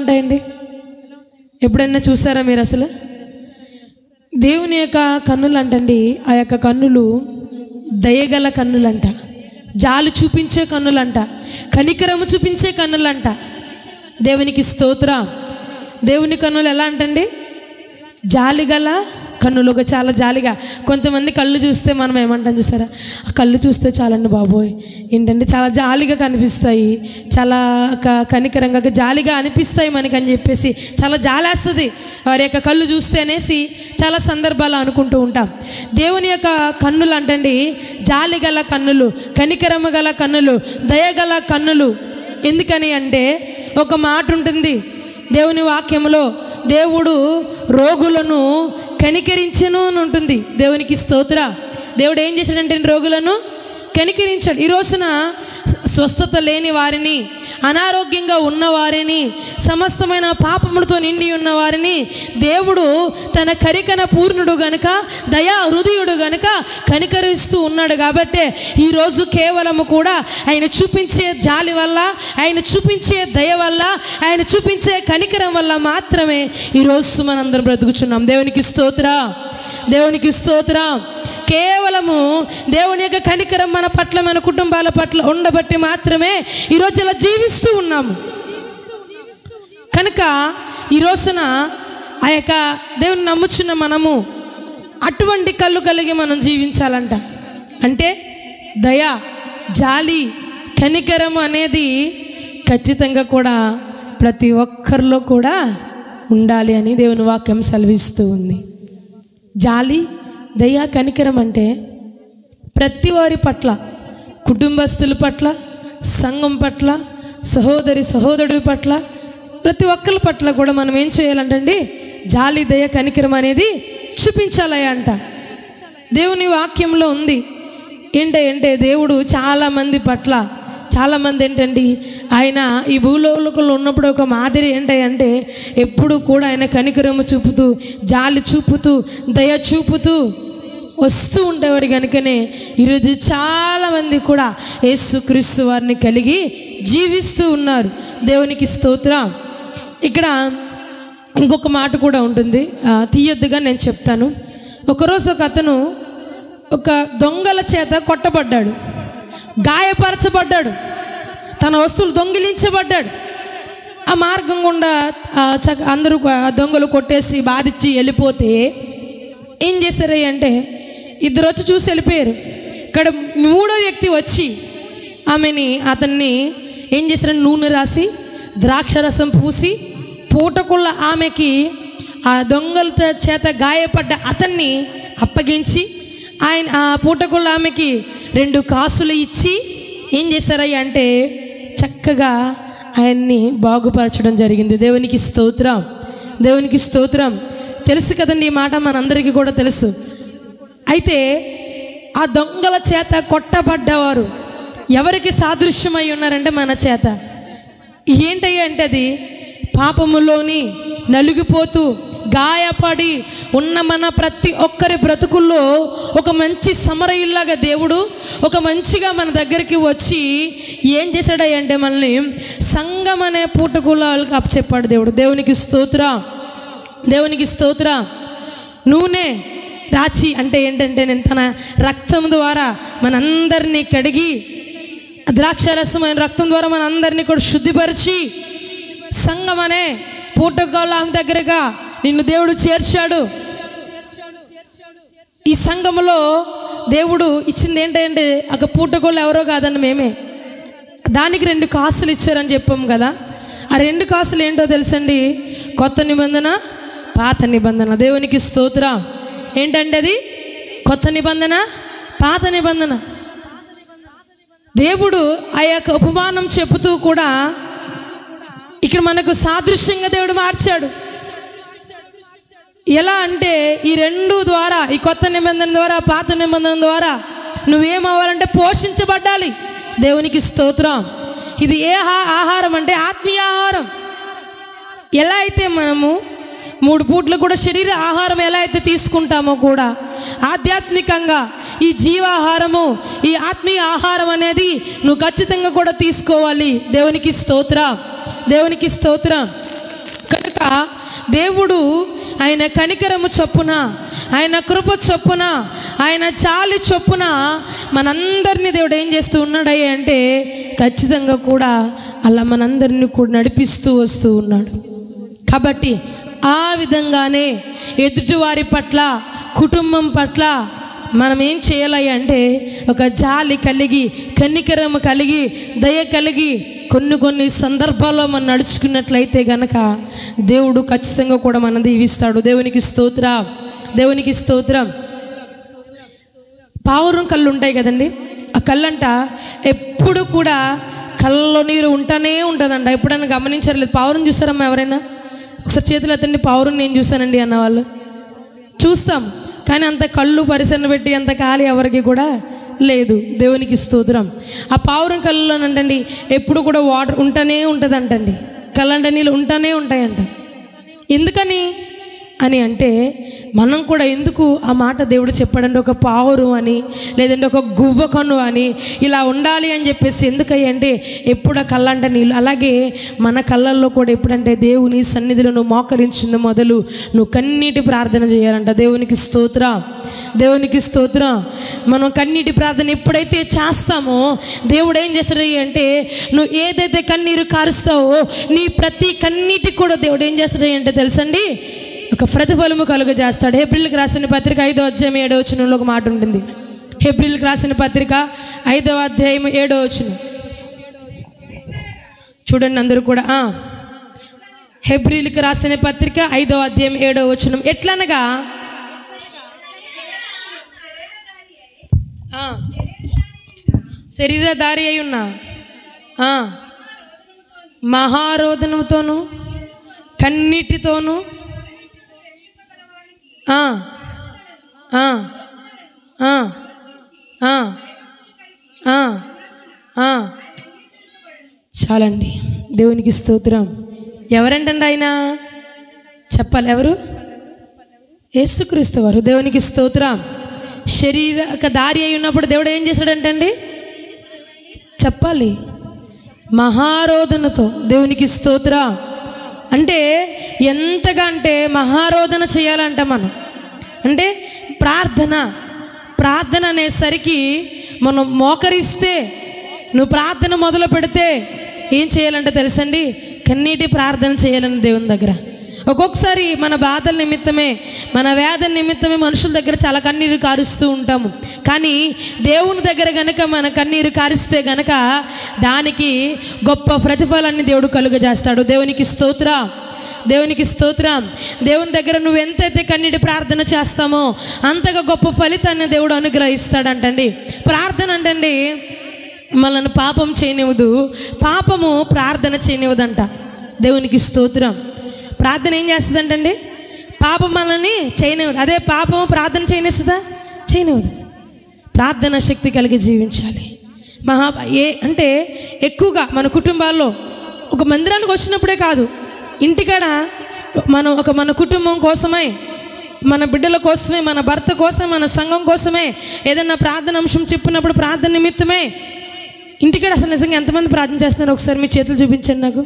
ఉంటాయండి? ఎప్పుడైనా చూసారా మీరు? అసలు దేవుని యొక్క కన్నులు అంటండి, ఆ యొక్క కన్నులు దయగల కన్నులంట, జాలి చూపించే కన్నులంట, కనికరము చూపించే కన్నులంట. దేవునికి స్తోత్రం. దేవుని కన్నులు ఎలా అంటండి? జాలిగల కన్నులు. చాలా జాలిగా. కొంతమంది కళ్ళు చూస్తే మనం ఏమంటాం చూసారా? ఆ కళ్ళు చూస్తే చాలండి బాబోయ్, ఏంటంటే చాలా జాలిగా కనిపిస్తాయి, చాలా కనికరంగా జాలిగా అనిపిస్తాయి మనకి అని చెప్పేసి చాలా జాలేస్తుంది వారి యొక్క కళ్ళు చూస్తే అనేసి చాలా సందర్భాలు అనుకుంటూ ఉంటాం. దేవుని యొక్క కన్నులు అంటండి జాలిగల కన్నులు, కనికరము గల కన్నులు, దయగల కన్నులు. ఎందుకని అంటే ఒక మాట ఉంటుంది దేవుని వాక్యంలో, దేవుడు రోగులను కనికరించెను అని ఉంటుంది. దేవునికి స్తోత్ర. దేవుడు ఏం చేశాడంటే రోగులను కనికరించాడు. ఈ రోజున స్వస్థత లేని వారిని, అనారోగ్యంగా ఉన్నవారిని, సమస్తమైన పాపములతో నిండి ఉన్నవారిని దేవుడు తన కరికన పూర్ణుడు గనుక, దయా హృదయుడు గనుక కనికరిస్తూ ఉన్నాడు. కాబట్టి ఈరోజు కేవలము కూడా ఆయన చూపించే జాలి వల్ల, ఆయన చూపించే దయ వల్ల, ఆయన చూపించే కనికరం వల్ల మాత్రమే ఈరోజు మనందరం బ్రతుకుచున్నాం. దేవునికి స్తోత్రం, దేవునికి స్తోత్రం. కేవలము దేవుని యొక్క కనికరం మన పట్ల, మన కుటుంబాల పట్ల ఉండబట్టి మాత్రమే ఈరోజు ఇలా జీవిస్తూ ఉన్నాము. కనుక ఈ రోజున ఆ యొక్క దేవుని నమ్ముచున్న మనము అటువంటి కళ్ళు కలిగి మనం జీవించాలంట. అంటే దయ, జాలి, కనికరము అనేది ఖచ్చితంగా కూడా ప్రతి ఒక్కరిలో కూడా ఉండాలి అని దేవుని వాక్యం సెలవిస్తూ ఉంది. జాలి, దయ, కనికరం అంటే ప్రతి వారి పట్ల, కుటుంబస్తుల పట్ల, సంఘం పట్ల, సహోదరుడి పట్ల, ప్రతి ఒక్కరి పట్ల కూడా మనం ఏం చేయాలంటండి? జాలి, దయ, కనికరం అనేది చూపించాలి అంట. దేవుని వాక్యంలో ఉంది. ఏంటంటే దేవుడు చాలామంది పట్ల, చాలామంది ఏంటండి ఆయన ఈ భూలోకంలో ఉన్నప్పుడు ఒక మాదిరి ఏంటంటే ఎప్పుడు కూడా ఆయన కనికరము చూపుతూ, జాలి చూపుతూ, దయ చూపుతూ వస్తూ ఉండేవాడు. కనుకనే ఈరోజు చాలామంది కూడా యేసుక్రీస్తు వారిని కలిగి జీవిస్తూ ఉన్నారు. దేవునికి స్తోత్రం. ఇక్కడ ఇంకొక మాట కూడా ఉంటుంది, తీయొద్దుగా నేను చెప్తాను. ఒకరోజు ఒక అతను ఒక దొంగల చేత కొట్టబడ్డాడు, గాయపరచబడ్డాడు, తన వస్తువులు దొంగిలించబడ్డాడు. ఆ మార్గం గుండా అందరూ దొంగలు కొట్టేసి బాధించి వెళ్ళిపోతే ఏం చేశారు అంటే ఇద్దరు వచ్చి చూసి వెళ్ళిపోయారు. ఇక్కడ మూడో వ్యక్తి వచ్చి అతన్ని ఏం చేశారని నూనె రాసి ద్రాక్షరసం పూసి పూటకుళ్ళ ఆమెకి ఆ దొంగల చేత గాయపడ్డ అతన్ని అప్పగించి ఆయన ఆ పూటకుళ్ళ ఆమెకి 2 కాసులు ఇచ్చి ఏం చేశారయ్య అంటే చక్కగా ఆయన్ని బాగుపరచడం జరిగింది. దేవునికి స్తోత్రం, దేవునికి స్తోత్రం. తెలుసు కదండి ఈ మాట, మనందరికీ కూడా తెలుసు. అయితే ఆ దొంగల చేత కొట్టబడ్డవారు ఎవరికి సాదృశ్యమై ఉన్నారంటే మన చేత. ఏంటయ్యా అంటే అది పాపములోని నలిగిపోతూ గాయపడి ఉన్న మన ప్రతి ఒక్కరి బ్రతుకుల్లో ఒక మంచి సమరయుల్లాగా దేవుడు ఒక మంచిగా మన దగ్గరికి వచ్చి ఏం చేశాడంటే మనల్ని సంఘం అనే పూటకుళ్ళకి అప్పచెప్పాడు దేవుడు. దేవునికి స్తోత్రం, దేవునికి స్తోత్రం. నూనె రాచి అంటే ఏంటంటే నేను తన రక్తం ద్వారా మనందరినీ కడిగి, ద్రాక్షరసమైన రక్తం ద్వారా మనందరినీ కూడా శుద్ధిపరిచి సంఘం అనే పూటకోళ్ళ దగ్గరగా నిన్ను దేవుడు చేర్చాడు. ఈ సంఘములో దేవుడు ఇచ్చింది ఏంటంటే ఒక పూటకోళ్ళు ఎవరో కాదండి మేమే. దానికి 2 కాసులు ఇచ్చారని చెప్పాం కదా. ఆ 2 కాసులు ఏంటో తెలుసండి? కొత్త నిబంధన, పాత నిబంధన. దేవునికి స్తోత్రం. ఏంటంటే అది కొత్త నిబంధన, పాత నిబంధన. దేవుడు ఆ యొక్క ఉపమానం చెబుతూ కూడా ఇక్కడ మనకు సాదృశ్యంగా దేవుడు మార్చాడు. ఎలా అంటే ఈ 2 ద్వారా, ఈ కొత్త నిబంధన ద్వారా, పాత నిబంధన ద్వారా నువ్వేమవ్వాలంటే పోషించబడాలి. దేవునికి స్తోత్రం. ఇది ఏ ఆహారం అంటే ఆత్మీయ ఆహారం. ఎలా అయితే మనము 3 పూట్లు కూడా శరీర ఆహారం ఎలా అయితే తీసుకుంటామో కూడా ఆధ్యాత్మికంగా ఈ జీవాహారము, ఈ ఆత్మీయ ఆహారం అనేది నువ్వు ఖచ్చితంగా కూడా తీసుకోవాలి. దేవునికి స్తోత్రం, దేవునికి స్తోత్రం. కనుక దేవుడు ఆయన కనికరము చొప్పున, ఆయన కృప చొప్పున, ఆయన చాలి చొప్పున మనందరినీ దేవుడు ఏం చేస్తూ ఉన్నాడయ్యా అంటే ఖచ్చితంగా కూడా అలా మనందరినీ కూడా నడిపిస్తూ వస్తూ ఉన్నాడు. కాబట్టి ఆ విధంగానే ఎదుటివారి పట్ల, కుటుంబం పట్ల మనం ఏం చేయాలి అంటే ఒక జాలి కలిగి, కనికరము కలిగి, దయ కలిగి కొన్ని సందర్భాల్లో మనం నడుచుకున్నట్లయితే గనక దేవుడు ఖచ్చితంగా కూడా మనం దీవిస్తాడు. దేవునికి స్తోత్రం, దేవునికి స్తోత్రం. పావురం కళ్ళు ఉంటాయి కదండి, ఆ కళ్ళంట ఎప్పుడు కూడా కళ్ళలో నీరు ఉంటూనే ఉంటుందంట. ఎప్పుడైనా గమనించలేదు? పావురం చూస్తారమ్మా ఎవరైనా? ఒకసారి చేతులు ఎత్తండి. పావురం నేను చూస్తానండి అన్నవాళ్ళు చూస్తాం, కానీ అంత కళ్ళు పరిసరన పెట్టి అంత ఖాళీ ఎవరికి కూడా లేదు. దేవునికి స్తోత్రం. ఆ పావురం కళ్ళలోనంటండి ఎప్పుడు కూడా వాటర్ ఉంటూనే ఉంటుందంటండి, కళ్ళంట నీళ్ళు ఉంటూనే ఉంటాయంట. ఎందుకని అని అంటే మనం కూడా ఎందుకు ఆ మాట దేవుడు చెప్పాడంటే ఒక పావురం అని, లేదంటే ఒక గువ్వ కన్ను అని ఇలా ఉండాలి అని చెప్పేసి ఎందుకంటే ఎప్పుడు కళ్ళంట నీళ్ళు. అలాగే మన కళ్ళల్లో కూడా ఎప్పుడంటే దేవుని సన్నిధిలో నువ్వు మోకరించిన మొదలు నువ్వు కన్నీటి ప్రార్థన చేయాలంట. దేవునికి స్తోత్రం, దేవునికి స్తోత్రం. మనం కన్నీటి ప్రార్థన ఎప్పుడైతే చేస్తామో దేవుడు ఏం చేస్తాడు అంటే నువ్వు ఏదైతే కన్నీరు కారుస్తావో నీ ప్రతి కన్నీటికి కూడా దేవుడు ఏం చేస్తాడు అంటే తెలుసండి, ఒక ప్రతిఫలము కలుగ చేస్తాడు. హెబ్రీయులకు రాసిన పత్రిక 5వ అధ్యాయం 7వ వచనంలో ఒక మాట ఉంటుంది. హెబ్రీయులకు రాసిన పత్రిక 5వ అధ్యాయం 7వ వచనం చూడండి అందరూ కూడా. హెబ్రీయులకు రాసిన పత్రిక 5వ అధ్యాయం 7వ వచనం ఎట్లనగా శరీరధారి అయి ఉన్న మహారోదనముతోను కన్నీటితోను చాలండి. దేవునికి స్తోత్రం. ఎవరంటండి ఆయన? చెప్పాలి ఎవరు? యేసుక్రీస్తు వారు. దేవునికి స్తోత్రం. శరీరక దారి అయి ఉన్నప్పుడు దేవుడు ఏం చేశాడంటండి చెప్పాలి, మహారోదనతో. దేవునికి స్తోత్రం. అంటే ఎంతగా అంటే మహారోదన చేయాలంట మనం. అంటే ప్రార్థన అనేసరికి మనం మోకరిస్తే, నువ్వు ప్రార్థన మొదలు పెడితే ఏం చేయాలంటే తెలుసండి, కన్నీటి ప్రార్థన చేయాలని దేవుని దగ్గర. ఒక్కొక్కసారి మన బాధల నిమిత్తమే, మన వేదన నిమిత్తమే మనుషుల దగ్గర చాలా కన్నీరు కారుస్తూ ఉంటాము. కానీ దేవుని దగ్గర గనక మన కన్నీరు కారిస్తే గనక దానికి గొప్ప ప్రతిఫలాన్ని దేవుడు కలుగజేస్తాడు. దేవునికి స్తోత్రం, దేవునికి స్తోత్రం. దేవుని దగ్గర నువ్వు ఎంతైతే కన్నీటి ప్రార్థన చేస్తామో అంతగా గొప్ప ఫలితాన్ని దేవుడు అనుగ్రహిస్తాడంటండి. ప్రార్థన అంటండి మనల్ని పాపం చేయనివ్వదు, పాపము ప్రార్థన చేయనివ్వదంట. దేవునికి స్తోత్రం. ప్రార్థన ఏం చేస్తుందంటండి? పాపం మనల్ని చేయనివ్వదు. అదే పాపము ప్రార్థన చేయనిస్తుందా? చేయనివ్వదు. ప్రార్థన శక్తి కలిగి జీవించాలి. అంటే ఎక్కువగా మన కుటుంబాల్లో ఒక మందిరానికి వచ్చినప్పుడే కాదు, ఇంటికాడ మన కుటుంబం కోసమే, మన బిడ్డల కోసమే, మన భర్త కోసమే, మన సంఘం కోసమే ఏదన్నా ప్రార్థన అంశం చెప్పినప్పుడు ప్రార్థన నిమిత్తమే ఇంటికాడ అసలు నిజంగా ఎంతమంది ప్రార్థన చేస్తున్నారు? ఒకసారి మీ చేతులు చూపించండి నాకు.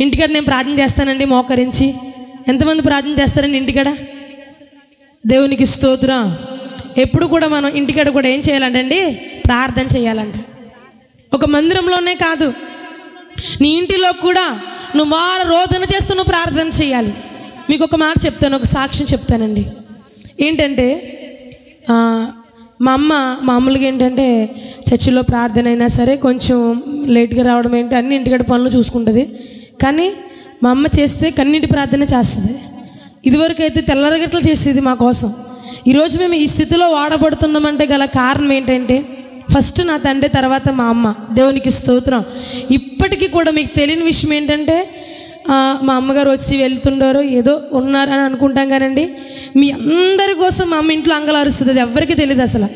ఇంటికాడ నేను ప్రార్థన చేస్తానండి మోకరించి. ఎంతమంది ప్రార్థన చేస్తారండి ఇంటికాడ? దేవునికి స్తోత్రం. ఎప్పుడు కూడా మనం ఇంటికాడ కూడా ఏం చేయాలంటండి? ప్రార్థన చేయాలంట. ఒక మందిరంలోనే కాదు, నీ ఇంటిలో కూడా నువ్వు రోదన చేస్తూ నువ్వు ప్రార్థన చేయాలి. మీకు ఒక మాట చెప్తాను, ఒక సాక్ష్యం చెప్తానండి. ఏంటంటే మా అమ్మ మామూలుగా ఏంటంటే చర్చిలో ప్రార్థన అయినా సరే కొంచెం లేట్గా రావడం ఏంటి అన్ని ఇంటికాడ పనులు చూసుకుంటుంది. కానీ మా అమ్మ చేస్తే కన్నీటి ప్రార్థన చేస్తుంది. ఇదివరకు అయితే తెల్లరగట్లు చేసేది మా కోసం. ఈరోజు మేము ఈ స్థితిలో వాడబడుతున్నామంటే గల కారణం ఏంటంటే ఫస్ట్ నా తండ్రి, తర్వాత మా అమ్మ. దేవునికి స్తోత్రం. ఇప్పటికీ కూడా మీకు తెలియని విషయం ఏంటంటే మా అమ్మగారు వచ్చి వెళ్తుండారో ఏదో ఉన్నారని అనుకుంటాం కానండి, మీ అందరి కోసం మా అమ్మ ఇంట్లో అంగలారుస్తుంది. అది ఎవరికి తెలియదు అసలు.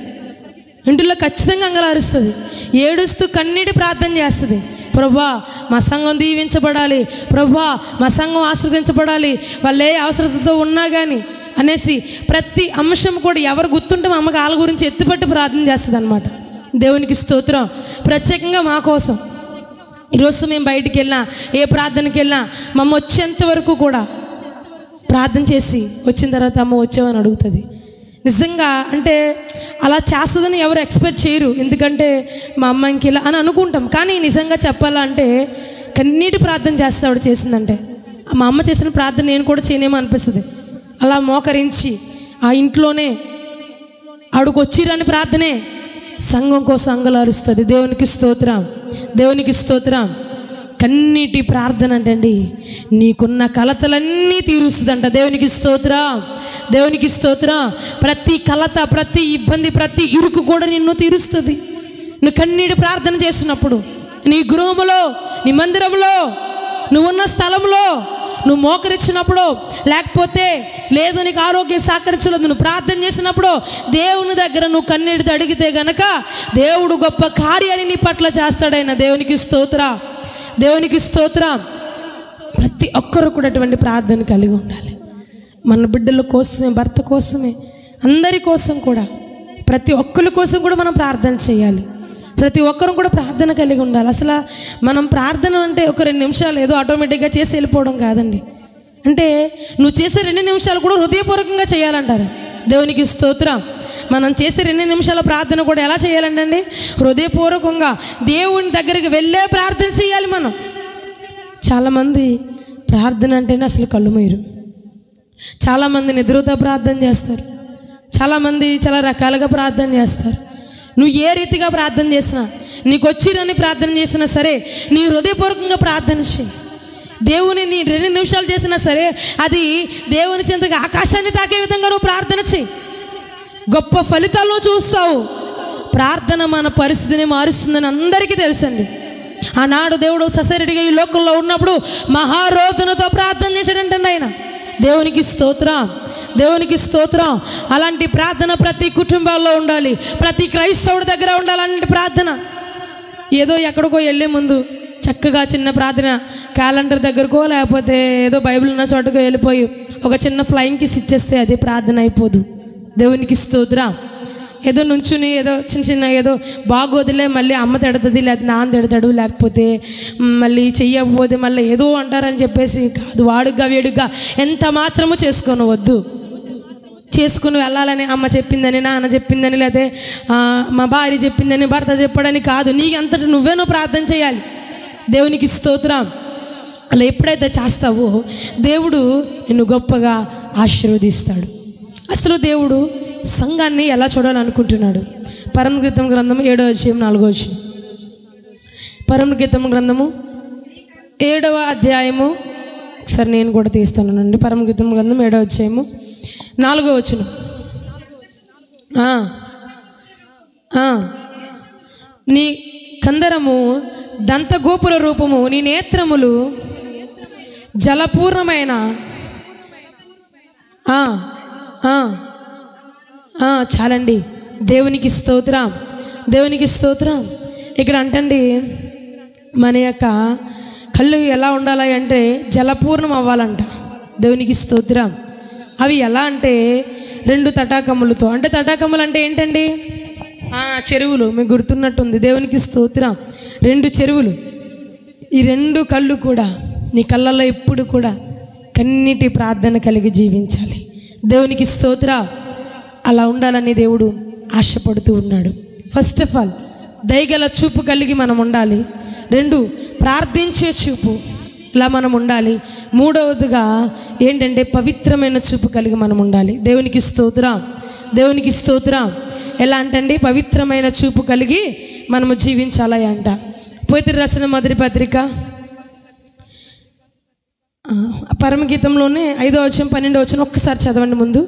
ఇంట్లో ఖచ్చితంగా అంగలారుస్తుంది, ఏడుస్తూ కన్నీటి ప్రార్థన చేస్తుంది. ప్రభువా మా సంఘం దీవించబడాలి, ప్రభువా మా సంఘం ఆశ్రదించబడాలి, వాళ్ళు ఏ అవసరతతో ఉన్నా కానీ అనేసి ప్రతి అంశం కూడా ఎవరు గుర్తుంటే మా అమ్మకి వాళ్ళ గురించి ఎత్తుపట్టి ప్రార్థన చేస్తుంది అనమాట. దేవునికి స్తోత్రం. ప్రత్యేకంగా మా కోసం ఈరోజు మేము బయటికి వెళ్ళినా, ఏ ప్రార్థనకి వెళ్ళినా మా అమ్మ వచ్చేంత వరకు కూడా ప్రార్థన చేసి వచ్చిన తర్వాత అమ్మ వచ్చావని అడుగుతుంది. నిజంగా అంటే అలా చేస్తుందని ఎవరు ఎక్స్పెక్ట్ చేయరు, ఎందుకంటే మా అమ్మ ఇంకెలా అని అనుకుంటాం. కానీ నిజంగా చెప్పాలంటే కన్నీటి ప్రార్థన చేస్తే ఆవిడ చేసిందంటే, మా అమ్మ చేసిన ప్రార్థన నేను కూడా చేయనేమో అనిపిస్తుంది. అలా మోకరించి ఆ ఇంట్లోనే ఆవిడకు వచ్చిరని ప్రార్థనే సంఘం కోసం అంగలారుస్తుంది. దేవునికి స్తోత్రం, దేవునికి స్తోత్రం. కన్నీటి ప్రార్థన అంటండి నీకున్న కలతలన్నీ తీరుస్తుందంట. దేవునికి స్తోత్రం, దేవునికి స్తోత్రం. ప్రతి కలత, ప్రతి ఇబ్బంది, ప్రతి ఇరుకు కూడా నిన్ను తీరుస్తుంది. నువ్వు కన్నీటి ప్రార్థన చేసినప్పుడు, నీ గృహములో, నీ మందిరంలో, నువ్వున్న స్థలంలో నువ్వు మోకరించినప్పుడు, లేకపోతే లేదు నీకు ఆరోగ్యం సహకరించలేదు, నువ్వు ప్రార్థన చేసినప్పుడు దేవుని దగ్గర నువ్వు కన్నీటితో అడిగితే గనక దేవుడు గొప్ప కార్యాన్ని నీ పట్ల చేస్తాడైనా. దేవునికి స్తోత్రం, దేవునికి స్తోత్రం. ప్రతి ఒక్కరు కూడా అటువంటి ప్రార్థన కలిగి ఉండాలి. మన బిడ్డల కోసమే, భర్త కోసమే, అందరి కోసం కూడా, ప్రతి ఒక్కరి కోసం కూడా మనం ప్రార్థన చేయాలి. ప్రతి ఒక్కరు కూడా ప్రార్థన కలిగి ఉండాలి. అసలు మనం ప్రార్థన అంటే ఒక 2 నిమిషాలు ఏదో ఆటోమేటిక్గా చేసి వెళ్ళిపోవడం కాదండి. అంటే నువ్వు చేసే 2 నిమిషాలు కూడా హృదయపూర్వకంగా చేయాలంటారు. దేవునికి స్తోత్రం. మనం చేసే 2 నిమిషాల ప్రార్థన కూడా ఎలా చేయాలండి? హృదయపూర్వకంగా దేవుని దగ్గరికి వెళ్ళే ప్రార్థన చేయాలి. మనం చాలామంది ప్రార్థన అంటేనే అసలు కళ్ళు మూయరు. చాలామంది నిద్రతో ప్రార్థన చేస్తారు, చాలామంది చాలా రకాలుగా ప్రార్థన చేస్తారు. నువ్వు ఏ రీతిగా ప్రార్థన చేసినా, నీకు వచ్చిరని ప్రార్థన చేసినా సరే, నీ హృదయపూర్వకంగా ప్రార్థన చేయి. దేవుని నీ 2 నిమిషాలు చేసినా సరే అది దేవుని చెంతగా ఆకాశాన్ని తాకే విధంగా నువ్వు ప్రార్థన చేయి. గొప్ప ఫలితాలను చూస్తావు. ప్రార్థన మన పరిస్థితిని మారుస్తుందని అందరికీ తెలుసండి. ఆనాడు దేవుడు ససరిడిగా ఈ లోకంలో ఉన్నప్పుడు మహారోదనతో ప్రార్థన చేశాడంటండి ఆయన. దేవునికి స్తోత్రం, దేవునికి స్తోత్రం. అలాంటి ప్రార్థన ప్రతి కుటుంబాల్లో ఉండాలి, ప్రతి క్రైస్తవుడి దగ్గర ఉండాలి. అలాంటి ప్రార్థన ఏదో ఎక్కడికో వెళ్ళే ముందు చక్కగా చిన్న ప్రార్థన క్యాలెండర్ దగ్గరకో లేకపోతే ఏదో బైబిల్ ఉన్న చోటకో వెళ్ళిపోయి ఒక చిన్న ఫ్లయింగ్ కిస్ ఇచ్చేస్తే అది ప్రార్థన అయిపోదు. దేవునికి స్తోత్రం. ఏదో నుంచుని ఏదో చిన్న ఏదో బాగోదులే, మళ్ళీ అమ్మ తిడుతుంది, లేదా నాన్న తిడతాడు, లేకపోతే మళ్ళీ చెయ్యకపోతే మళ్ళీ ఏదో అంటారని చెప్పేసి కాదు. వాడుగా వేడుగా ఎంత మాత్రము చేసుకోనవద్దు. చేసుకుని వెళ్ళాలని అమ్మ చెప్పిందని, నాన్న చెప్పిందని, లేకపోతే మా భార్య చెప్పిందని, భర్త చెప్పాడని కాదు. నీకంతటి నువ్వేనో ప్రార్థన చేయాలి. దేవునికి స్తోత్రం. అలా ఎప్పుడైతే చేస్తావో దేవుడు నిన్ను గొప్పగా ఆశీర్వదిస్తాడు. అసలు దేవుడు సంఘాన్ని ఎలా చూడాలనుకుంటున్నాడు? పరమగీతం గ్రంథము 7వ అధ్యాయం 4వ వచనం. పరమగీతం గ్రంథము 7వ అధ్యాయము, ఒకసారి నేను కూడా తీస్తానండి. పరమగీతం గ్రంథం 7వ అధ్యాయము 4వ వచనం. నీ కందరము దంతగోపుర రూపము, నీ నేత్రములు జలపూర్ణమైన చాలండి. దేవునికి స్తోత్రం, దేవునికి స్తోత్రం. ఇక్కడ అంటండి మన యొక్క కళ్ళు ఎలా ఉండాలి అంటే జలపూర్ణం అవ్వాలంట. దేవునికి స్తోత్రం. అవి ఎలా అంటే 2 తటాకములతో. అంటే తటాకములు అంటే ఏంటండి? చెరువులు. మీకు గుర్తున్నట్టుంది. దేవునికి స్తోత్రం. 2 చెరువులు. ఈ 2 కళ్ళు కూడా నీ కళ్ళల్లో ఎప్పుడు కూడా కన్నీటి ప్రార్థన కలిగి జీవించాలి. దేవునికి స్తోత్రం. అలా ఉండాలని దేవుడు ఆశపడుతూ ఉన్నాడు. ఫస్ట్ ఆఫ్ ఆల్ దయగల చూపు కలిగి మనం ఉండాలి. 2 ప్రార్థించే చూపు ఇలా మనం ఉండాలి. 3వదిగా ఏంటంటే పవిత్రమైన చూపు కలిగి మనం ఉండాలి. దేవునికి స్తోత్రం, దేవునికి స్తోత్రం. ఎలా అంటండి? పవిత్రమైన చూపు కలిగి మనము జీవించాలి అంట. పేతురు రాసిన మొదటి పత్రిక పరమగీతంలోనే 5వ అధ్యాయం 12వ వచనం ఒక్కసారి చదవండి. ముందు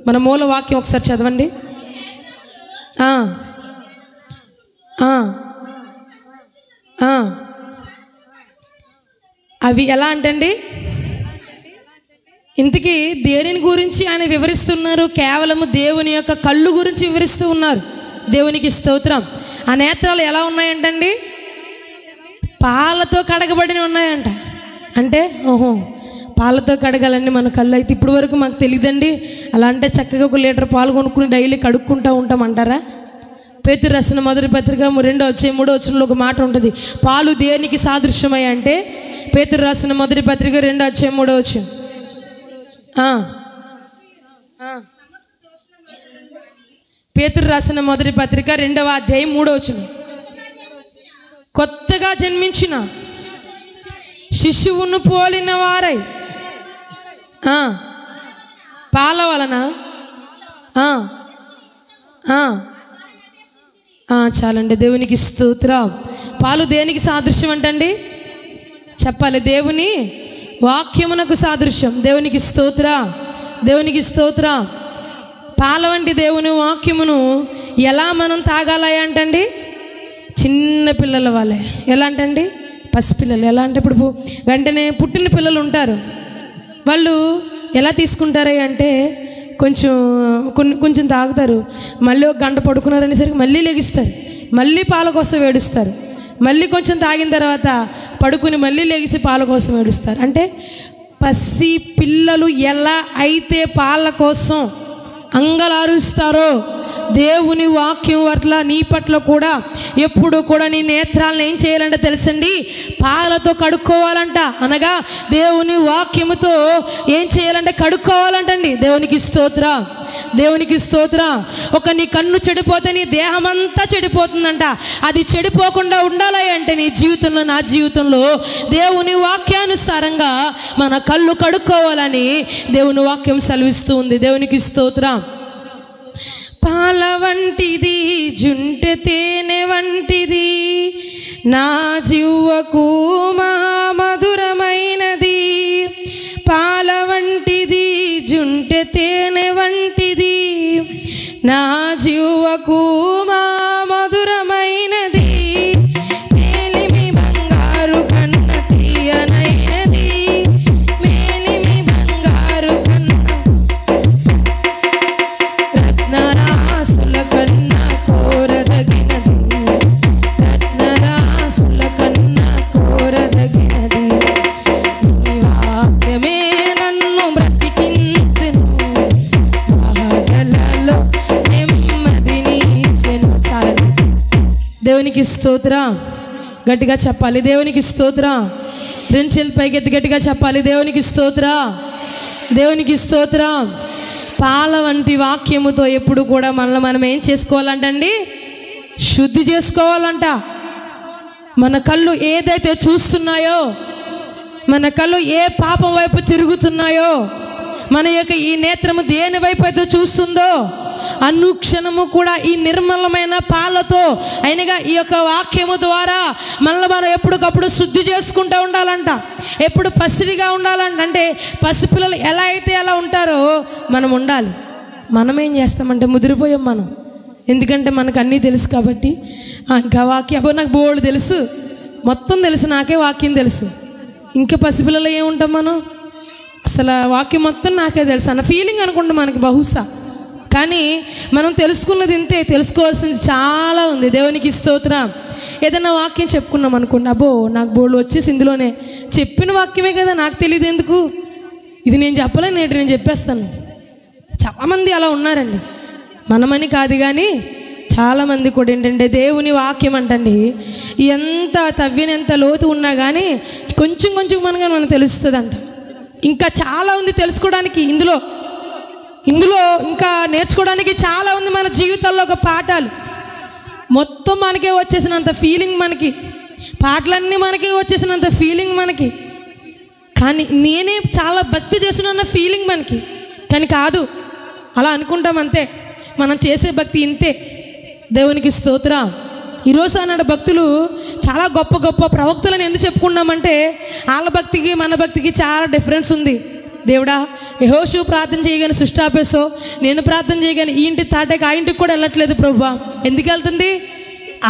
మన మూల వాక్యం ఒకసారి చదవండి. అవి ఎలా అంటండి? ఇంతకీ దేనిని గురించి ఆయన వివరిస్తున్నారు? కేవలము దేవుని యొక్క కళ్ళు గురించి వివరిస్తూ ఉన్నారు. దేవునికి స్తోత్రం. ఆ నేత్రాలు ఎలా ఉన్నాయంటండి? పాలతో కడగబడిన ఉన్నాయంట. అంటే పాలతో కడగాలండి మన కళ్ళు. అయితే ఇప్పటి వరకు మాకు తెలియదండి. అలా అంటే చక్కగా 1 లీటర్ పాలు కొనుక్కుని డైలీ కడుక్కుంటూ ఉంటాం అంటారా? పేతురు రాసిన మొదటి పత్రిక 2:3 ఒక మాట ఉంటుంది. పాలు దేనికి సాదృశ్యమై అంటే పేతురు రాసిన మొదటి పత్రిక 2:3. పేతురు రాసిన మొదటి పత్రిక 2:3. కొత్తగా జన్మించిన శిశువును పోలిన వారై పాల వలన చాలండి. దేవునికి స్తోత్రం. పాలు దేనికి సాదృశ్యం అంటండి? చెప్పాలి. దేవుని వాక్యమునకు సాదృశ్యం. దేవునికి స్తోత్రం, దేవునికి స్తోత్రం. పాల వంటి దేవుని వాక్యమును ఎలా మనం తాగాలి అంటండి? చిన్న పిల్లల వాళ్ళే. ఎలా అంటండి? పసిపిల్లలు. ఎలా అంటే ఇప్పుడు వెంటనే పుట్టిన పిల్లలు ఉంటారు, వాళ్ళు ఎలా తీసుకుంటారు అంటే కొంచెం తాగుతారు, మళ్ళీ ఒక గంట పడుకున్నారనేసరికి మళ్ళీ లెగిస్తారు, మళ్ళీ పాల కోసం ఏడుస్తారు, మళ్ళీ కొంచెం తాగిన తర్వాత పడుకుని మళ్ళీ లెగిసి పాల కోసం ఏడుస్తారు. అంటే పసి పిల్లలు ఎలా అయితే పాల కోసం అంగలారుస్తారో దేవుని వాక్యం పట్ల నీ పట్ల కూడా ఎప్పుడు కూడా నీ నేత్రాలను ఏం చేయాలంటే తెలుసండి? పాలతో కడుక్కోవాలంట. అనగా దేవుని వాక్యముతో ఏం చేయాలంటే కడుక్కోవాలంటండి. దేవునికి స్తోత్రం, దేవునికి స్తోత్రం. నీ కన్ను చెడిపోతే నీ దేహం అంతా చెడిపోతుందంట. అది చెడిపోకుండా ఉండాలి అంటే నీ జీవితంలో, నా జీవితంలో దేవుని వాక్యానుసారంగా మన కళ్ళు కడుక్కోవాలని దేవుని వాక్యం సెలవిస్తూ ఉంది. దేవునికి స్తోత్రం. పాల వంటిది జుంటె తేనె వంటిది నా జివ్వకు మధురమైనది. పాల వంటిది జుంటె తేనె వంటిది నా జివ్వకు మధురమైనది. మేలిమి బంగారు కన్న తీయనైనది, మేలిమి బంగారు కన్న రత్నరాసుల కన్న కోరదగినది, రత్నరాసుల కన్న కోరదగినది. నీ వాక్యమే నన్ను బ్రతికించెను, బాధలలో నెమ్మదిని ఇచ్చెను. చాలండి. దేవునికి స్తోత్రం. గట్టిగా చెప్పాలి. దేవునికి స్తోత్రం. రెండు చేతులు పైకెత్తి గట్టిగా చెప్పాలి. దేవునికి స్తోత్రం, దేవునికి స్తోత్రం. పాల వంటి వాక్యముతో ఎప్పుడు కూడా మనం ఏం చేసుకోవాలంటండి? శుద్ధి చేసుకోవాలంట. మన కళ్ళు ఏదైతే చూస్తున్నాయో, మన కళ్ళు ఏ పాపం వైపు తిరుగుతున్నాయో, మన యొక్క ఈ నేత్రము దేని వైపు అయితే చూస్తుందో, అనుక్షణము కూడా ఈ నిర్మలమైన పాలతో అయినగా ఈ యొక్క వాక్యము ద్వారా మనల్ని మనం ఎప్పటికప్పుడు శుద్ధి చేసుకుంటూ ఉండాలంట. ఎప్పుడు పసిడిగా ఉండాలంట. అంటే పసిపిల్లలు ఎలా అయితే అలా ఉంటారో మనం ఉండాలి. మనం ఏం చేస్తామంటే ముదిరిపోయాం మనం. ఎందుకంటే మనకు అన్నీ తెలుసు కాబట్టి. ఇంకా వాక్యం నాకు బోల్డ్ తెలుసు, మొత్తం తెలుసు, నాకే వాక్యం తెలుసు. ఇంకా పసిపిల్లలు ఏముంటాం మనం? అసలు వాక్యం మొత్తం నాకే తెలుసు అన్న ఫీలింగ్ అనుకుంటాం మనకి బహుశా. కానీ మనం తెలుసుకున్నది ఇంతే, తెలుసుకోవాల్సింది చాలా ఉంది. దేవునికి స్తోత్రం. ఏదైనా వాక్యం చెప్పుకున్నాం అనుకోండి, అబ్బో నాకు బోర్డు వచ్చేసి ఇందులోనే చెప్పిన వాక్యమే కదా, నాకు తెలియదు ఎందుకు, ఇది నేను చెప్పలేను, నేను చెప్పేస్తాను. చాలామంది అలా ఉన్నారండి. మనమని కాదు కానీ చాలామంది కూడా ఏంటంటే దేవుని వాక్యం అంటండి ఎంత తవ్వినంత లోతు ఉన్నా కానీ కొంచెం కొంచెం మనకు తెలుస్తుంది అంట. ఇంకా చాలా ఉంది తెలుసుకోవడానికి. ఇందులో ఇంకా నేర్చుకోవడానికి చాలా ఉంది. మన జీవితాల్లో ఒక పాఠాలు మొత్తం మనకే వచ్చేసినంత ఫీలింగ్ మనకి, పాటలన్నీ మనకే వచ్చేసినంత ఫీలింగ్ మనకి. కానీ నేనే చాలా భక్తి చేస్తున్న ఫీలింగ్ మనకి. కానీ కాదు, అలా అనుకుంటాం అంతే. మనం చేసే భక్తి ఇంతే. దేవునికి స్తోత్రం. ఈరోజు అన్నాడు భక్తులు చాలా గొప్ప గొప్ప ప్రవక్తలను ఎందుకు చెప్పుకున్నామంటే వాళ్ళ భక్తికి మన భక్తికి చాలా డిఫరెన్స్ ఉంది. దేవుడా, యెహోషువ ప్రార్థన చేయగానే సృష్టాపేసో, నేను ప్రార్థన చేయగానే ఈ ఇంటి తాటకి ఆ ఇంటికి కూడా వెళ్ళట్లేదు ప్రభువా. ఎందుకు వెళ్తుంది?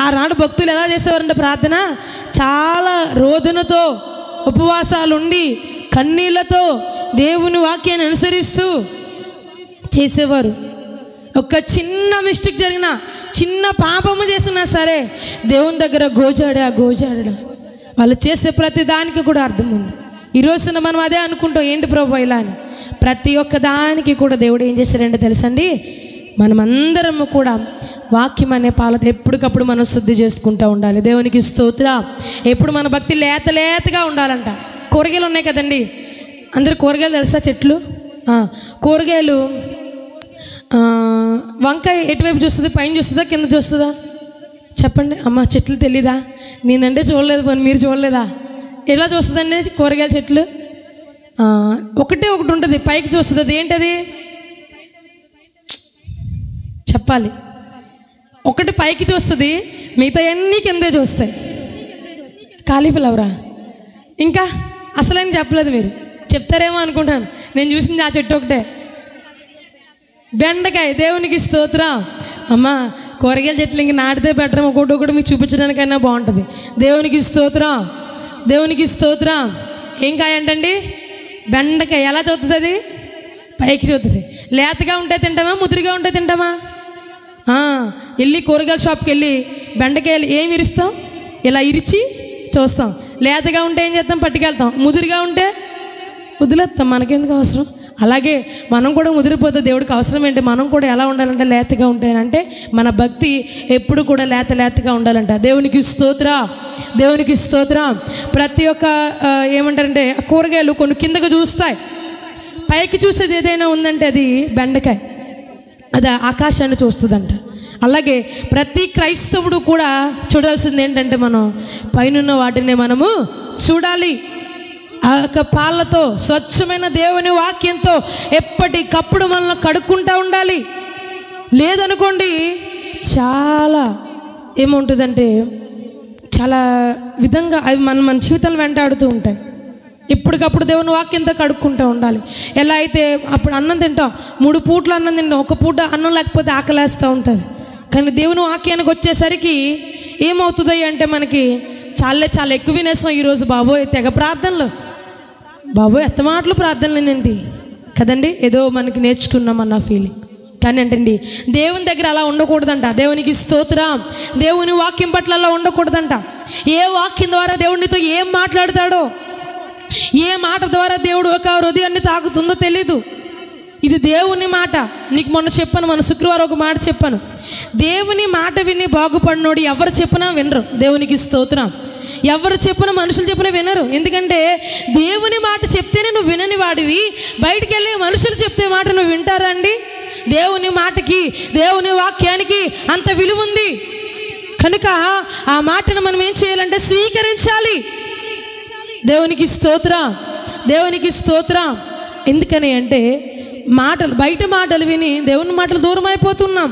ఆనాడు భక్తులు ఎలా చేసేవారంటే ప్రార్థన చాలా రోదనతో, ఉపవాసాలు ఉండి, కన్నీళ్లతో దేవుని వాక్యాన్ని అనుసరిస్తూ చేసేవారు. ఒక చిన్న మిస్టేక్ జరిగినా, చిన్న పాపము చేస్తున్నా సరే దేవుని దగ్గర గోజాడడం. వాళ్ళు చేసే ప్రతి దానికి కూడా అర్థం ఉంది. ఈరోజున మనం అదే అనుకుంటాం, ఏంటి ప్రభు ఇలా అని. ప్రతి ఒక్క దానికి కూడా దేవుడు ఏం చేశారంటే తెలుసండి, మనమందరము కూడా వాక్యం అనే పాలతో ఎప్పటికప్పుడు మనం శుద్ధి చేసుకుంటూ ఉండాలి. దేవునికి స్తోత్రం. ఎప్పుడు మన భక్తి లేతగా ఉండాలంట. కూరగాయలు ఉన్నాయి కదండి, అందరు కూరగాయలు తెలుసా? చెట్లు కూరగాయలు వంకాయ ఎటువైపు చూస్తుంది? పైన చూస్తుందా కింద చూస్తుందా? చెప్పండి అమ్మ. చెట్లు తెలీదా? నేనంటే చూడలేదు, పని మీరు చూడలేదా? ఎలా చూస్తుందండి కూరగాయల చెట్లు? ఒకటి ఉంటుంది, పైకి చూస్తుంది. అది ఏంటది చెప్పాలి. ఒకటి పైకి చూస్తుంది, మిగతా అన్నీ కిందే చూస్తాయి. కాలీఫ్లవరా? ఇంకా అసలేం చెప్పలేదు, మీరు చెప్తారేమో అనుకుంటాను. నేను చూసింది ఆ చెట్టు ఒకటే, బెండకాయ. దేవునికి స్తోత్రం. అమ్మ కూరగాయల చెట్లు ఇంక నాటితే బెటర్, ఒకటి మీకు చూపించడానికైనా బాగుంటుంది. దేవునికి స్తోత్రం, దేవునికి స్తోత్రం. ఏం కాయ అంటండి? బెండకాయ. ఎలా చూస్తుంది అది? పైకి చూస్తుంది. లేతగా ఉంటే తింటామా, ముదిరిగా ఉంటే తింటామా? వెళ్ళి కూరగాయల షాప్కి వెళ్ళి బెండకాయలు ఏం ఇరుస్తాం? ఇలా ఇరిచి చూస్తాం. లేతగా ఉంటే ఏం చేస్తాం? పట్టుకెళ్తాం. ముదిరిగా ఉంటే వదిలేస్తాం, మనకెందుకు అవసరం. అలాగే మనం కూడా ముదిరిపోతే దేవుడికి అవసరం ఏంటి? మనం కూడా ఎలా ఉండాలంటే లేతగా ఉంటాయనంటే మన భక్తి ఎప్పుడు కూడా లేతగా ఉండాలంట. దేవునికి స్తోత్రం, దేవునికి స్తోత్రం. ప్రతి ఒక్క ఏమంటారంటే కూరగాయలు కొన్ని కిందకు చూస్తాయి, పైకి చూసేది ఏదైనా ఉందంటే అది బెండకాయ, అది ఆకాశాన్ని చూస్తుందంట. అలాగే ప్రతి క్రైస్తవుడు కూడా చూడాల్సింది ఏంటంటే మనం పైనున్న వాటిని మనము చూడాలి. ఆ యొక్క పాలతో స్వచ్ఛమైన దేవుని వాక్యంతో ఎప్పటికప్పుడు మనల్ని కడుక్కుంటూ ఉండాలి. లేదనుకోండి చాలా ఏముంటుందంటే చాలా విధంగా అవి మన జీవితాలు వెంటాడుతూ ఉంటాయి. ఎప్పటికప్పుడు దేవుని వాక్యంతో కడుక్కుంటూ ఉండాలి. ఎలా అయితే అప్పుడు అన్నం తింటాం, 3 పూట్ల అన్నం తింటాం, ఒక పూట అన్నం లేకపోతే ఆకలేస్తూ ఉంటుంది. కానీ దేవుని వాక్యానికి వచ్చేసరికి ఏమవుతుంది అంటే మనకి చాలా ఎక్కువ వినేసాం ఈరోజు. బాబోయ్ తెగ ప్రార్థనలు, బాబోయ్ ఎంత మాటలు ప్రార్థనలేనండి కదండి. ఏదో మనకి నేర్చుకున్నామన్న ఫీలింగ్. కానీ అంటండి దేవుని దగ్గర అలా ఉండకూడదంట. దేవునికి స్తోత్రం. దేవుని వాక్యం పట్ల అలా ఉండకూడదంట. ఏ వాక్యం ద్వారా దేవునితో ఏం మాట్లాడతాడో, ఏ మాట ద్వారా దేవుడు ఒక హృదయాన్ని తాకుతుందో తెలీదు. ఇది దేవుని మాట. నీకు మొన్న చెప్పాను, మన శుక్రవారం ఒక మాట చెప్పాను. దేవుని మాట విని బాగుపడినోడు ఎవరు చెప్పినా వినరు. దేవునికి స్తోత్రం. ఎవరు చెప్పిన మనుషులు చెప్పినా వినరు. ఎందుకంటే దేవుని మాట చెప్తేనే నువ్వు వినని వాడివి, బయటికి వెళ్ళి మనుషులు చెప్తే మాట నువ్వు వింటారా అండి? దేవుని మాటకి, దేవుని వాక్యానికి అంత విలువ ఉంది కనుక ఆ మాటను మనం ఏం చేయాలంటే స్వీకరించాలి. దేవునికి స్తోత్రం, దేవునికి స్తోత్రం. ఎందుకని అంటే మాటలు, బయట మాటలు విని దేవుని మాటలు దూరం అయిపోతున్నాం.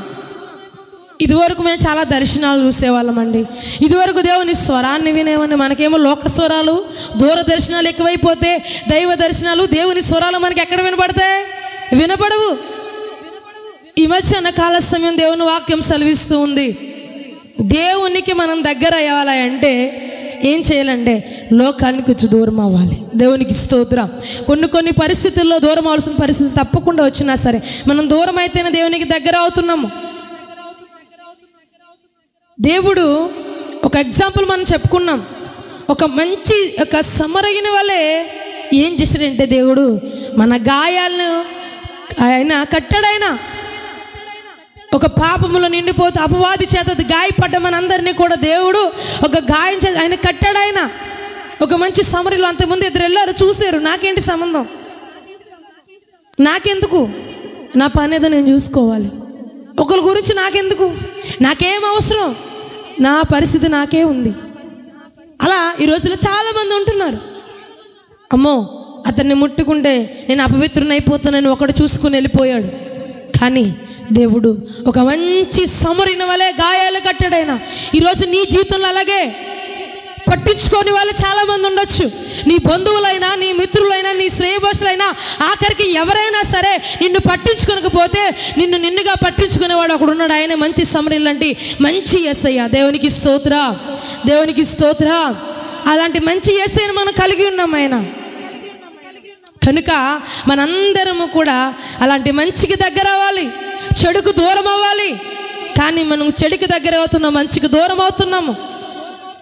ఇదివరకు మేము చాలా దర్శనాలు చూసేవాళ్ళమండి. ఇదివరకు దేవుని స్వరాన్ని వినేవాడిని. మనకేమో లోక స్వరాలు, దూర దర్శనాలు ఎక్కువైపోతే దైవ దర్శనాలు, దేవుని స్వరాలు మనకి ఎక్కడ వినపడతాయి? వినపడవు. ఈ మధ్యాహ్న కాల సమయం దేవుని వాక్యం సెలవిస్తూ ఉంది. దేవునికి మనం దగ్గర అయ్యాలి అంటే ఏం చేయాలంటే లోకానికి కొంచెం దూరం అవ్వాలి. దేవునికి స్తోత్రం. కొన్ని పరిస్థితుల్లో దూరం అవ్వాల్సిన పరిస్థితి తప్పకుండా వచ్చినా సరే మనం దూరం అయితేనే దేవునికి దగ్గర అవుతున్నాము. దేవుడు ఒక ఎగ్జాంపుల్ మనం చెప్పుకున్నాం. ఒక మంచి ఒక సమరగిన వలె ఏం చేశాడంటే దేవుడు మన గాయాలను ఆయన కట్టాడైనా. ఒక పాపములో నిండిపోతే అపవాది చేత గాయపడ్డ మనందరినీ కూడా దేవుడు ఒక గాయం చేత ఆయన కట్టాడైనా. ఒక మంచి సమరిలో అంతకుముందు ఇద్దరు వెళ్ళారు, చూశారు. నాకేంటి సంబంధం, నాకెందుకు, నా పని ఏదో నేను చూసుకోవాలి, ఒకరి గురించి నాకెందుకు, నాకేం అవసరం, నా పరిస్థితి నాకే ఉంది. అలా ఈ రోజుల్లో చాలామంది ఉంటున్నారు. అమ్మో అతన్ని ముట్టుకుంటే నేను అపవిత్రుని అయిపోతానని ఒకడు చూసుకుని వెళ్ళిపోయాడు. కానీ దేవుడు ఒక మంచి సమరిన వలె గాయాలు కట్టాడైనా. ఈరోజు నీ జీవితంలో అలాగే పట్టించుకోని వాళ్ళు చాలామంది ఉండొచ్చు. నీ బంధువులైనా, నీ మిత్రులైనా, నీ శ్రేయభాషలైనా, ఆఖరికి ఎవరైనా సరే నిన్ను పట్టించుకోకపోతే నిన్నుగా పట్టించుకునేవాడు ఒకడు ఉన్నాడు. ఆయన మంచి సమరయులు లాంటి మంచి యేసయ్య. దేవునికి స్తోత్రం, దేవునికి స్తోత్రం. అలాంటి మంచి యేసయ్యను మనం కలిగి ఉన్నాం ఆయన. కనుక మనందరము కూడా అలాంటి మంచికి దగ్గర అవ్వాలి, చెడుకు దూరం అవ్వాలి. కానీ మనం చెడుకి దగ్గర అవుతున్నాం, మంచికి దూరం అవుతున్నాము.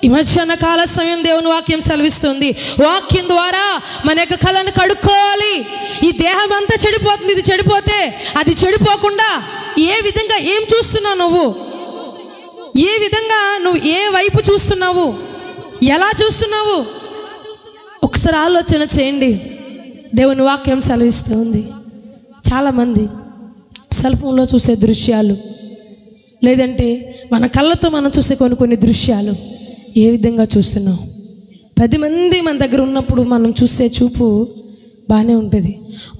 ఈ మధ్యాహ్న కాల సమయం దేవుని వాక్యం సెలవిస్తుంది. వాక్యం ద్వారా మన యొక్క కళను కడుక్కోవాలి. ఈ దేహం అంతా చెడిపోతుంది. ఇది చెడిపోతే అది చెడిపోకుండా ఏ విధంగా ఏం చూస్తున్నావు నువ్వు? ఏ విధంగా నువ్వు ఏ వైపు చూస్తున్నావు, ఎలా చూస్తున్నావు ఒకసారి ఆలోచన చేయండి. దేవుని వాక్యం సెలవిస్తూ ఉంది. చాలామంది సెల్ ఫోన్లో చూసే దృశ్యాలు, లేదంటే మన కళ్ళతో మనం చూసే కొన్ని దృశ్యాలు ఏ విధంగా చూస్తున్నావు? 10 మంది మన దగ్గర ఉన్నప్పుడు మనం చూసే చూపు బాగానే ఉంటుంది.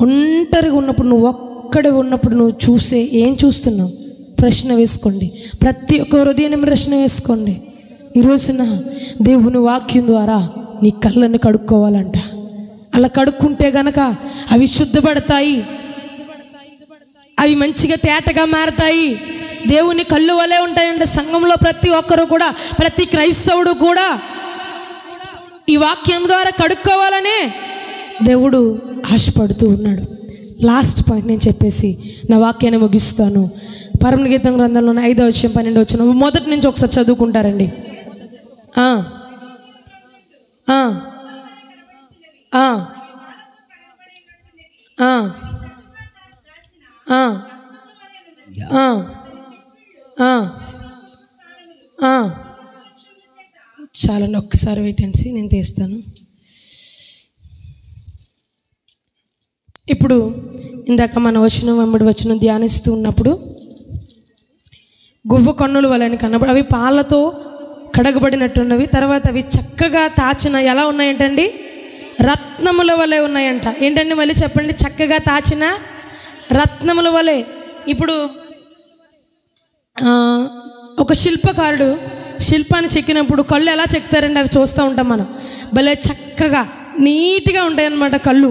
ఒంటరిగా ఉన్నప్పుడు, నువ్వు ఒక్కడే ఉన్నప్పుడు నువ్వు చూసే ఏం చూస్తున్నావు? ప్రశ్న వేసుకోండి. ప్రతి ఒక్క హృదయాన్ని ప్రశ్న వేసుకోండి. ఈ రోజున దేవుని వాక్యం ద్వారా నీ కళ్ళని కడుక్కోవాలంట. అలా కడుక్కుంటే గనక అవి శుద్ధపడతాయి, అవి మంచిగా తేటగా మారతాయి. దేవుని కళ్ళు వలె ఉంటాయంటే సంఘంలో ప్రతి ఒక్కరు కూడా, ప్రతి క్రైస్తవుడు కూడా ఈ వాక్యం ద్వారా కడుక్కోవాలనే దేవుడు ఆశపడుతూ ఉన్నాడు. లాస్ట్ పాయింట్ నేను చెప్పేసి నా వాక్యాన్ని ముగిస్తాను. పరమగీతం గ్రంథంలోని 5వ అధ్యాయం 12వ వచనం మొదటి నుంచి ఒకసారి చదువుకుంటారండి. చాలండి, ఒక్కసారి వెయిటెన్సీ నేను తీస్తాను. ఇప్పుడు ఇందాక మన వచనం వెంబడి వచనం ధ్యానిస్తూ ఉన్నప్పుడు గువ్వ కన్నుల వలని కనబడి అవి పాలతో కడగబడినట్టున్నవి. తర్వాత అవి చక్కగా తాచిన ఎలా ఉన్నాయంటండి? రత్నముల వలె ఉన్నాయంట. ఏంటండి మళ్ళీ చెప్పండి? చక్కగా తాచిన రత్నముల వలె. ఇప్పుడు ఒక శిల్పకారుడు శిల్పాన్ని చెక్కినప్పుడు కళ్ళు ఎలా చెక్తారండి? అవి చూస్తూ ఉంటాం మనం. భలే చక్కగా నీట్గా ఉంటాయి అన్నమాట కళ్ళు.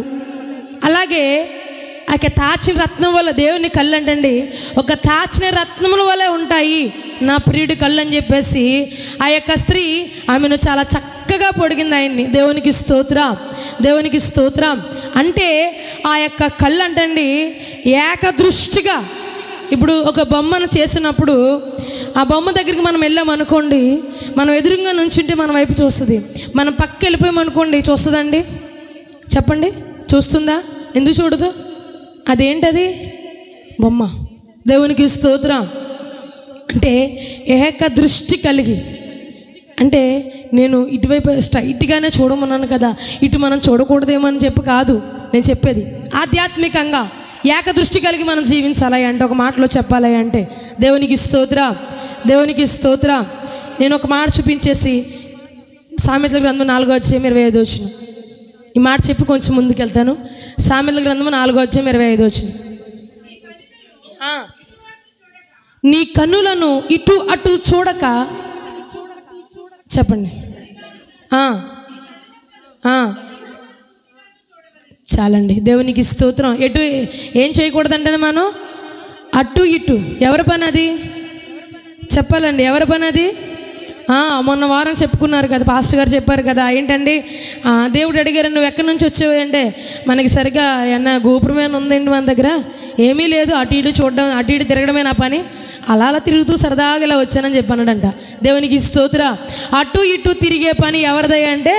అలాగే ఆ తాచిన రత్నం వల్ల దేవుని కళ్ళు అంటండి ఒక తాచిన రత్నముల వల్లే ఉంటాయి నా ప్రియుడి కళ్ళు అని చెప్పేసి ఆ యొక్క స్త్రీ ఆమెను చాలా చక్కగా పొడిగింది ఆయన్ని. దేవునికి స్తోత్రం, దేవునికి స్తోత్రం. అంటే ఆ యొక్క కళ్ళు అంటండి ఏకదృష్టిగా. ఇప్పుడు ఒక బొమ్మను చేసినప్పుడు ఆ బొమ్మ దగ్గరికి మనం వెళ్ళామనుకోండి, మనం ఎదురుగా నుంచుంటే మన వైపు చూస్తుంది. మనం పక్క వెళ్ళిపోయామనుకోండి, చూస్తుందండి? చెప్పండి, చూస్తుందా? ఎందుకు చూడదు? అదేంటది? బొమ్మ. దేవునికి స్తోత్రం. అంటే ఏకదృష్టి కలిగి, అంటే నేను ఇటువైపు స్ట్రైట్గానే చూడమన్నాను కదా, ఇటు మనం చూడకూడదేమో అని చెప్పి కాదు నేను చెప్పేది. ఆధ్యాత్మికంగా ఏకదృష్టి కలిగి మనం జీవించాలి అంటే, ఒక మాటలో చెప్పాలి అంటే దేవునికి స్తోత్రం, దేవునికి స్తోత్రం. నేను ఒక మాట చూపించేసి సామెతల గ్రంథం 4వ అధ్యాయం 25వ వచనం ఈ మాట చెప్పి కొంచెం ముందుకెళ్తాను. సామెతల గ్రంథం 4వ అధ్యాయం 25వ వచనం. నీ కన్నులను ఇటు అటు చూడక, చెప్పండి. చాలండి, దేవునికి స్తోత్రం. ఎటు ఏం చేయకూడదంటే మనం అటు ఇటు. ఎవరి పని అది? చెప్పాలండి, ఎవరి పని అది? మొన్న వారం చెప్పుకున్నారు కదా, పాస్టర్ గారు చెప్పారు కదా, ఏంటండి దేవుడు అడిగారు నువ్వు ఎక్కడి నుంచి వచ్చావు అంటే, మనకి సరిగా ఏమన్నా గోపురమేనా ఉందండి మన దగ్గర? ఏమీ లేదు, అటు ఇటు చూడడం, అటు ఇటు తిరగడమే నా పని, అలా తిరుగుతూ సరదాగా ఇలా వచ్చానని చెప్పానడంట. దేవునికి స్తోత్రం. అటు ఇటు తిరిగే పని ఎవరిదయ్యా అంటే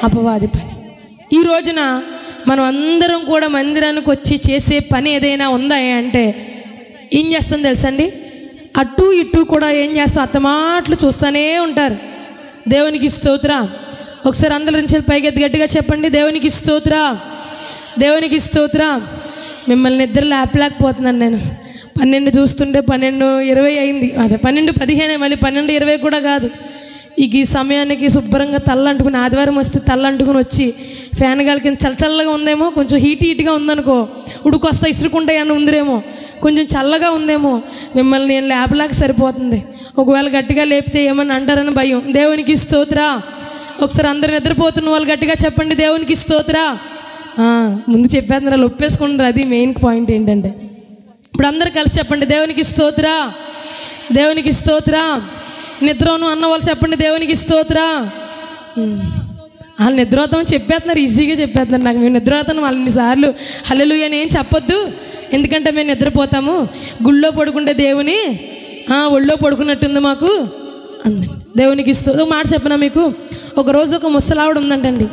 అపవాది పని. ఈ రోజున మనం అందరం కూడా మందిరానికి వచ్చి చేసే పని ఏదైనా ఉందా అంటే ఏం చేస్తాం తెలుసండి? అటు ఇటు కూడా ఏం చేస్తాం? అత్తమాటలు చూస్తూనే ఉంటారు. దేవునికి స్తోత్రం. ఒకసారి అందరి నుంచి పైకి గట్టిగా చెప్పండి, దేవునికి స్తోత్రం, దేవునికి స్తోత్రం. మిమ్మల్ని నిద్ర లేపలేకపోతున్నాను నేను. 12 చూస్తుంటే 12:20 అయింది. అదే 12:15, మళ్ళీ 12:20 కూడా కాదు. ఈ సమయానికి శుభ్రంగా తల్లంటుకుని, ఆదివారం వస్తే తల్లంటుకుని వచ్చి ఫ్యాన్ గాలి కింద చల్లగా ఉందేమో, కొంచెం హీట్గా ఉందనుకో, ఉడుకొస్తా ఇసురుకుంటాయని ఉందిరేమో, కొంచెం చల్లగా ఉందేమో, మిమ్మల్ని నేను లేపలేక సరిపోతుంది. ఒకవేళ గట్టిగా లేపితే ఏమని అంటారని భయం. దేవునికి స్తోత్రం. ఒకసారి అందరు నిద్రపోతున్న వాళ్ళు గట్టిగా చెప్పండి, దేవునికి స్తోత్రం. ముందు చెప్పేస్తున్నారు, వాళ్ళు ఒప్పేసుకుంటారు. అది మెయిన్ పాయింట్ ఏంటంటే, ఇప్పుడు అందరు కలిసి చెప్పండి, దేవునికి స్తోత్రం, దేవునికి స్తోత్రం. నిద్రను అన్న వాళ్ళు చెప్పండి, దేవునికి స్తోత్రం. వాళ్ళు నిద్రపోతామని చెప్పేస్తున్నారు, ఈజీగా చెప్పేస్తున్నారు. నాకు మేము నిద్రపోతాను వాళ్ళు ఇన్నిసార్లు హల్లెలూయా అని ఏం చెప్పొద్దు, ఎందుకంటే మేము నిద్రపోతాము. గుళ్ళో పడుకుంటే దేవుని ఒళ్ళో పడుకున్నట్టుంది మాకు అందండి. దేవునికి స్తోత్రం. మాట చెప్పనా మీకు? ఒకరోజు ఒక ముసలావిడ ఉందంటండి.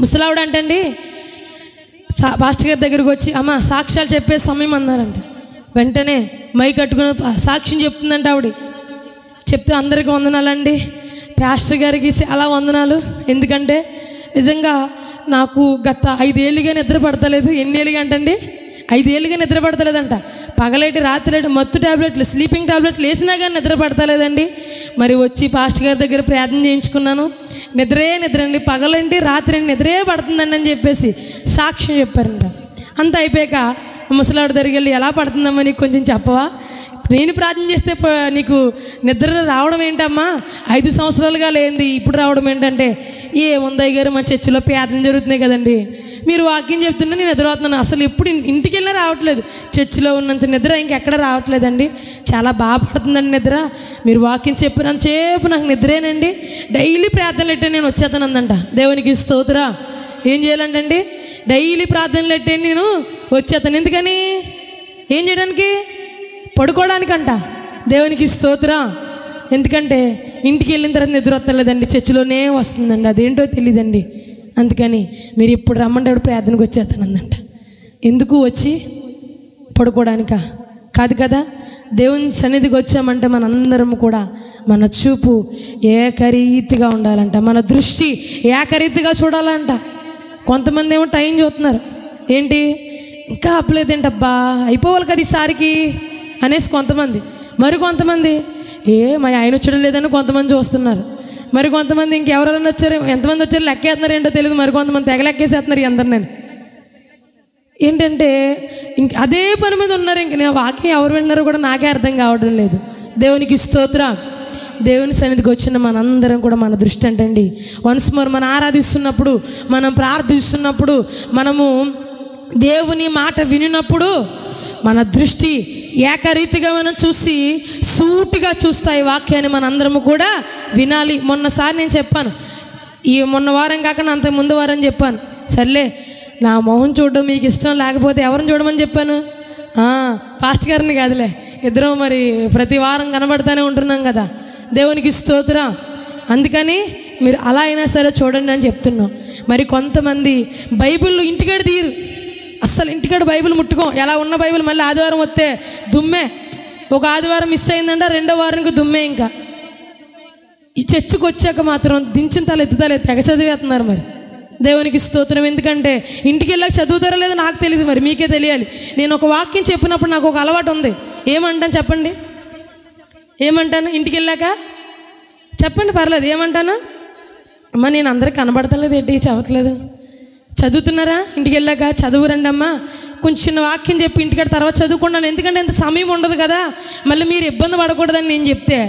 ముసలావిడ అంటండి పాస్టర్ గారి దగ్గరికి వచ్చి, అమ్మ సాక్ష్యాలు చెప్పే సమయం అన్నారంట. వెంటనే మై కట్టుకుని సాక్ష్యం చెప్తుందంట ఆవిడ. చెప్తే అందరికీ వందనాలండి, పాస్టర్ గారికి చాలా వందనాలు. ఎందుకంటే నిజంగా నాకు గత 5 ఏళ్ళుగా నిద్ర పడతలేదు. ఎన్ని ఏళ్ళుగా అంటండి? 5 ఏళ్ళుగా నిద్ర పడతలేదంట. పగలేటి రాత్రిలేటి మత్తు ట్యాబ్లెట్లు, స్లీపింగ్ ట్యాబ్లెట్లు వేసినా కానీ నిద్ర పడతలేదండి. మరి వచ్చి పాస్టర్ గారి దగ్గర ప్రార్థన చేయించుకున్నాను. నిద్రే అండి, పగలండి రాత్రి నిద్రే పడుతుందండి అని చెప్పేసి సాక్ష్యం చెప్పారంట. అంతా అయిపోయాక ముసలాడు దగ్గరికి వెళ్ళి, ఎలా పడుతుందమ్మా నీకు కొంచెం చెప్పవా? నేను ప్రార్థన చేస్తే నీకు నిద్ర రావడం ఏంటమ్మా? 5 సంవత్సరాలుగా లేనిది ఇప్పుడు రావడం ఏంటంటే, ఏముందయ్య గారు మా చర్చిలో ప్రార్థన జరుగుతున్నాయి కదండి, మీరు వాక్యం చెప్తుంటే నేను నిద్రపోతున్నాను. అసలు ఎప్పుడు ఇంటికి వెళ్ళినా రావట్లేదు, చర్చిలో ఉన్నంత నిద్ర ఇంకెక్కడ రావట్లేదండి. చాలా బాగా పడుతుందండి నిద్ర, మీరు వాక్యం చెప్పినంతసేపు నాకు నిద్రేనండి. డైలీ ప్రార్థనలు ఎట్టే నేను వచ్చేస్తాను అందంట. దేవునికి స్తోత్రం. ఏం చేయాలంటండి? డైలీ ప్రార్థనలు ఎట్టే నేను వచ్చేస్తాను. ఎందుకని? ఏం చేయడానికి? పడుకోవడానికంట. దేవునికి స్తోత్రం. ఎందుకంటే ఇంటికి వెళ్ళిన తర్వాత నిద్ర వస్తలేదండి, చర్చిలోనే వస్తుందండి, అదేంటో తెలియదండి. అందుకని మీరు ఇప్పుడు రమ్మంటే ప్రార్థనకు వచ్చేస్తానందంట. ఎందుకు? వచ్చి పడుకోవడానికా? కాదు కదా. దేవుని సన్నిధికి వచ్చామంటే మనందరం కూడా మన చూపు ఏకరీతిగా ఉండాలంట, మన దృష్టి ఏకరీతిగా చూడాలంట. కొంతమంది ఏమో టైం చూస్తున్నారు, ఏంటి ఇంకా అప్పలేదేంటబ్బా, అయిపోవాలి కదా ఈసారికి అనేసి కొంతమంది. మరి కొంతమంది మా ఆయన వచ్చడం లేదని కొంతమంది చూస్తున్నారు. మరి కొంతమంది ఇంకెవరైనా వచ్చారు, ఎంతమంది వచ్చారు లెక్కేస్తున్నారు ఏంటో తెలియదు. మరి కొంతమంది తెగ లెక్కేసేస్తున్నారు అందరు. నేను ఏంటంటే అదే పని మీద ఉన్నారు. ఇంక నేను వాక్యం ఎవరు విన్నారో కూడా నాకే అర్థం కావడం లేదు. దేవునికి స్తోత్రం. దేవుని సన్నిధికి వచ్చిన మనందరం కూడా మన దృష్టి అంటండి, వన్స్ మోర్ మనం ఆరాధిస్తున్నప్పుడు, మనం ప్రార్థిస్తున్నప్పుడు, మనము దేవుని మాట వినినప్పుడు మన దృష్టి ఏకరీతిగా మనం చూసి సూటిగా చూస్తాయి వాక్యాన్ని మనందరము కూడా వినాలి. మొన్నసారి నేను చెప్పాను, మొన్న వారం కాకుండా అంత ముందు వారం చెప్పాను, సర్లే నా మొహం చూడడం మీకు ఇష్టం లేకపోతే ఎవరిని చూడమని చెప్పాను? పాస్టర్ గారిని కాదులే, ఇద్దరం మరి ప్రతి వారం కనబడుతూనే ఉంటున్నాం కదా. దేవునికి స్తోత్రం. అందుకని మీరు అలా అయినా సరే చూడండి అని చెప్తున్నాం. మరి కొంతమంది బైబిల్ ఇంటికాడ తీయరు, అస్సలు ఇంటికాడ బైబిల్ ముట్టుకోం. ఎలా ఉన్న బైబిల్ మళ్ళీ ఆదివారం వస్తే దుమ్మే. ఒక ఆదివారం మిస్ అయిందంటే 2వ వారానికి దుమ్మే. ఇంకా ఈ చర్చకు వచ్చాక మాత్రం దించిన తల ఎత్తుతలే తెగ చదివేస్తున్నారు. మరి దేవునికి స్తోత్రం. ఎందుకంటే ఇంటికి వెళ్ళాక చదువుతారో లేదో నాకు తెలియదు, మరి మీకే తెలియాలి. నేను ఒక వాక్యం చెప్పినప్పుడు నాకు ఒక అలవాటు ఉంది. ఏమంటాను చెప్పండి? ఏమంటాను? ఇంటికి వెళ్ళాక చెప్పండి, పర్లేదు. ఏమంటాను? అమ్మ నేను అందరికి కనబడతలేదు, ఏంటి చదవట్లేదు, చదువుతున్నారా? ఇంటికి వెళ్ళాక చదువురండి అమ్మా, కొంచెం చిన్న వాక్యం చెప్పి ఇంటికాడ తర్వాత చదువుకున్నాను. ఎందుకంటే అంత సమయం ఉండదు కదా, మళ్ళీ మీరు ఇబ్బంది పడకూడదని నేను చెప్తే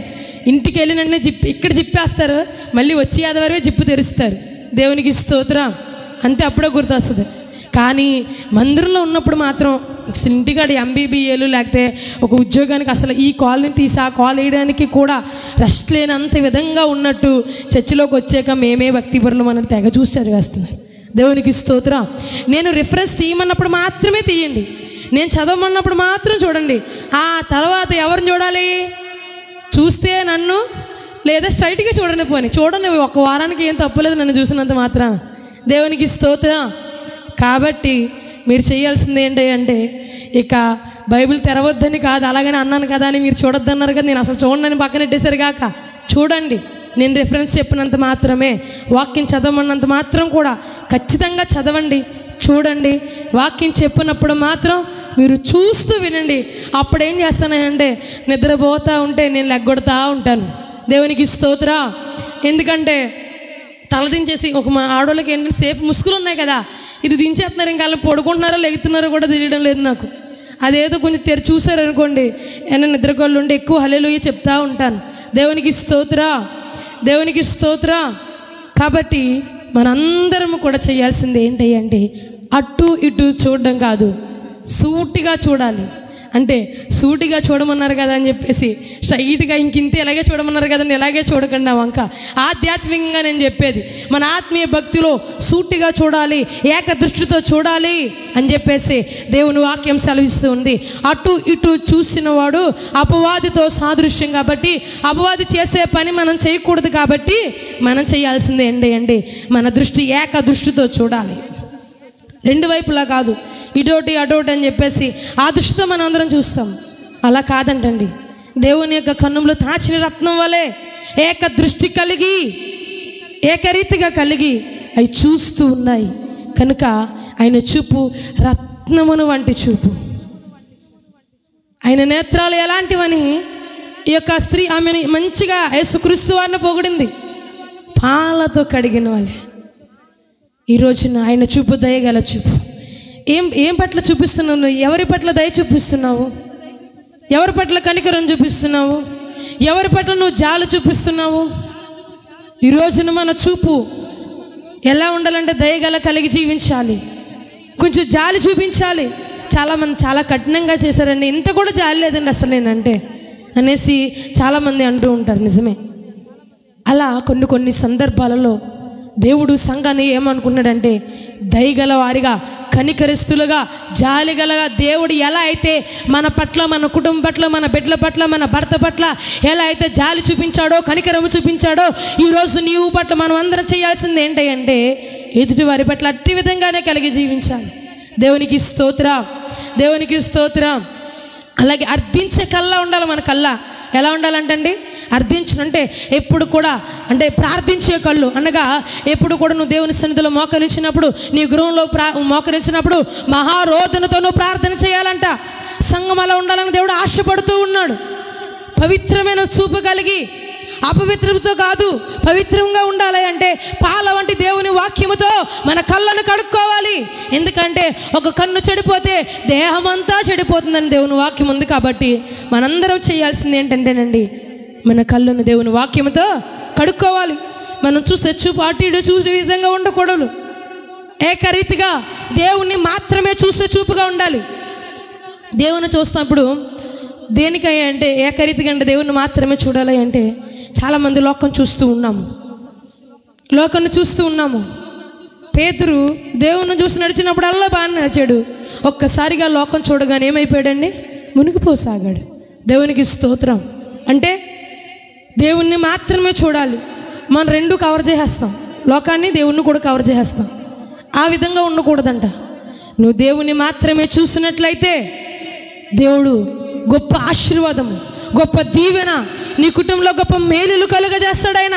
ఇంటికి వెళ్ళినట్టే ఇక్కడ జిప్పేస్తారు, మళ్ళీ వచ్చి ఆదివారమే జిప్పు తెరుస్తారు. దేవునికి స్తోత్రం. అంతే, అప్పుడే గుర్తొస్తుంది. కానీ మందిరంలో ఉన్నప్పుడు మాత్రం ఇంటికాడ ఎంబీబీఏలు లేకపోతే ఒక ఉద్యోగానికి అసలు ఈ కాల్ని తీసి ఆ కాల్ వేయడానికి కూడా రెస్ట్ లేనంత విధంగా ఉన్నట్టు చర్చిలోకి వచ్చాక మేమే భక్తిపరులు మనం తెగ చూసి చదివేస్తున్నారు. దేవునికి స్తోత్రం. నేను రిఫరెన్స్ తీయమన్నప్పుడు మాత్రమే తీయండి, నేను చదవమన్నప్పుడు మాత్రం చూడండి. ఆ తర్వాత ఎవరిని చూడాలి? చూస్తే నన్ను, లేదా స్ట్రైట్గా చూడండి. పోనీ చూడండి, ఒక వారానికి ఏం తప్పులేదు నన్ను చూసినంత మాత్రం. దేవునికి స్తోత్రం. కాబట్టి మీరు చేయాల్సింది ఏంటి అంటే, ఇక బైబిల్ తెరవద్దని కాదు, అలాగని అన్నాను కదా అని మీరు చూడొద్దన్నారు కదా, నేను అసలు చూడండి పక్కన పెట్టేశారు కాక చూడండి. నేను రిఫరెన్స్ చెప్పినంత మాత్రమే, వాక్యం చదవమన్నంత మాత్రం కూడా ఖచ్చితంగా చదవండి, చూడండి. వాక్యం చెప్పినప్పుడు మాత్రం మీరు చూస్తూ వినండి. అప్పుడు ఏం చేస్తానంటే, నిద్రపోతూ ఉంటే నేను లెగ్గొడతా ఉంటాను. దేవునికి స్తోత్రం. ఎందుకంటే తలదించేసి ఒక మా ఆడవాళ్ళకి ఏంటంటే సేపు ముసుగులు ఉన్నాయి కదా, ఇది దించేస్తున్నారు, ఇంకా అలా పడుకుంటున్నారో లెగుతున్నారో కూడా తెలియడం లేదు నాకు. అదేదో కొంచెం చూసారనుకోండి, ఏమైనా నిద్రకోళ్ళు ఉంటే ఎక్కువ హల్లెలూయా చెప్తా ఉంటాను. దేవునికి స్తోత్రం, దేవునికి స్తోత్రం. కాబట్టి మనందరం కూడా చేయాల్సింది ఏంటి అంటే, అటు ఇటు చూడడం కాదు, సూటిగా చూడాలి. అంటే సూటిగా చూడమన్నారు కదా అని చెప్పేసి స్ట్రైట్గా ఇంకింతే ఇలాగే చూడమన్నారు కదండి, ఇలాగే చూడకండి. వంక ఆధ్యాత్మికంగా నేను చెప్పేది, మన ఆత్మీయ భక్తిలో సూటిగా చూడాలి, ఏక దృష్టితో చూడాలి అని చెప్పేసి దేవుని వాక్యం సెలవిస్తూ ఉంది. అటు ఇటు చూసిన వాడు అపవాదితో సాదృశ్యం. కాబట్టి అపవాది చేసే పని మనం చేయకూడదు. కాబట్టి మనం చేయాల్సింది ఏంటి అంటే, మన దృష్టి ఏక దృష్టితో చూడాలి, 2 వైపులా కాదు, ఇటోటి అటోటి అని చెప్పేసి ఆ దృష్టితో మనం అందరం చూస్తాం. అలా కాదంటండి, దేవుని యొక్క కన్నులో తాచిన రత్నం వలె ఏక దృష్టి కలిగి ఏకరీతిగా కలిగి అవి చూస్తూ ఉన్నాయి కనుక ఆయన చూపు రత్నమును వంటి చూపు. ఆయన నేత్రాలు ఎలాంటివని ఈ యొక్క స్త్రీ ఆమెని మంచిగా యేసుక్రీస్తు వారిని పొగిడింది, పాలతో కడిగిన వాళ్ళే. ఈ రోజున ఆయన చూపు దయగల చూపు. ఏం పట్ల చూపిస్తున్నావు? ఎవరి పట్ల దయ చూపిస్తున్నావు? ఎవరి పట్ల కనికరం చూపిస్తున్నావు? ఎవరి పట్ల నువ్వు జాలి చూపిస్తున్నావు? ఈ రోజున మన చూపు ఎలా ఉండాలంటే దయగల కలిగి జీవించాలి, కొంచెం జాలి చూపించాలి. చాలామంది చాలా కఠినంగా చేశారండి, ఇంత కూడా జాలి లేదండి అసలు నేనంటే అనేసి చాలామంది అంటూ ఉంటారు. నిజమే. అలా కొన్ని సందర్భాలలో దేవుడు సంఘాన్ని ఏమనుకున్నాడంటే దయగల వారిగా, కనికరిస్తులుగా, జాలిగలగా దేవుడు ఎలా అయితే మన పట్ల, మన కుటుంబం పట్ల, మన బిడ్డల పట్ల, మన భర్త పట్ల ఎలా అయితే జాలి చూపించాడో, కనికరము చూపించాడో, ఈరోజు నీవు పట్ల మనం అందరం చేయాల్సింది ఏంటంటే ఎదుటి వారి పట్ల అట్టి విధంగానే కలిగి జీవించాలి. దేవునికి స్తోత్రం, దేవునికి స్తోత్రం. అలాగే అర్థించే కళ్ళ ఉండాలి మన కళ్ళ. ఎలా ఉండాలంటండి? అర్థించనంటే ఎప్పుడు కూడా అంటే ప్రార్థించే కళ్ళు అనగా ఎప్పుడు కూడా నువ్వు దేవుని సన్నిధిలో మోకరించినప్పుడు, నీ గృహంలో మోకరించినప్పుడు మహారోదనతో నువ్వు ప్రార్థన చేయాలంట. సంఘం అలా ఉండాలని దేవుడు ఆశపడుతూ ఉన్నాడు. పవిత్రమైన చూపు కలిగి, అపవిత్రంతో కాదు, పవిత్రంగా ఉండాలి. అంటే పాల వంటి దేవుని వాక్యముతో మన కళ్ళను కడుక్కోవాలి. ఎందుకంటే ఒక కన్ను చెడిపోతే దేహమంతా చెడిపోతుందని దేవుని వాక్యం ఉంది. కాబట్టి మనందరం చేయాల్సింది ఏంటంటేనండి మన కళ్ళను దేవుని వాక్యముతో కడుక్కోవాలి. మనం చూస్తే చూపు అటు ఇటు చూసే విధంగా ఉండకూడదు. ఏకరీతిగా దేవుణ్ణి మాత్రమే చూస్తే చూపుగా ఉండాలి. దేవుని చూసినప్పుడు దేనికై అంటే ఏకరీతిగా అంటే దేవుణ్ణి మాత్రమే చూడాలి అంటే చాలామంది లోకం చూస్తూ ఉన్నాము, లోకాన్ని చూస్తూ ఉన్నాము. పేతురు దేవుని చూసి నడిచినప్పుడు అల్లా బాగా నడిచాడు. ఒక్కసారిగా లోకం చూడగానే ఏమైపోయాడండి? మునిగిపోసాగాడు. దేవునికి స్తోత్రం. అంటే దేవుణ్ణి మాత్రమే చూడాలి. మనం రెండు కవర్ చేసేస్తాం, లోకాన్ని దేవుణ్ణి కూడా కవర్ చేసేస్తాం. ఆ విధంగా ఉండకూడదంట. నువ్వు దేవుణ్ణి మాత్రమే చూసినట్లయితే దేవుడు గొప్ప ఆశీర్వాదము, గొప్ప దీవెన, నీ కుటుంబంలో గొప్ప మేలులు కలుగజేస్తాడు ఆయన.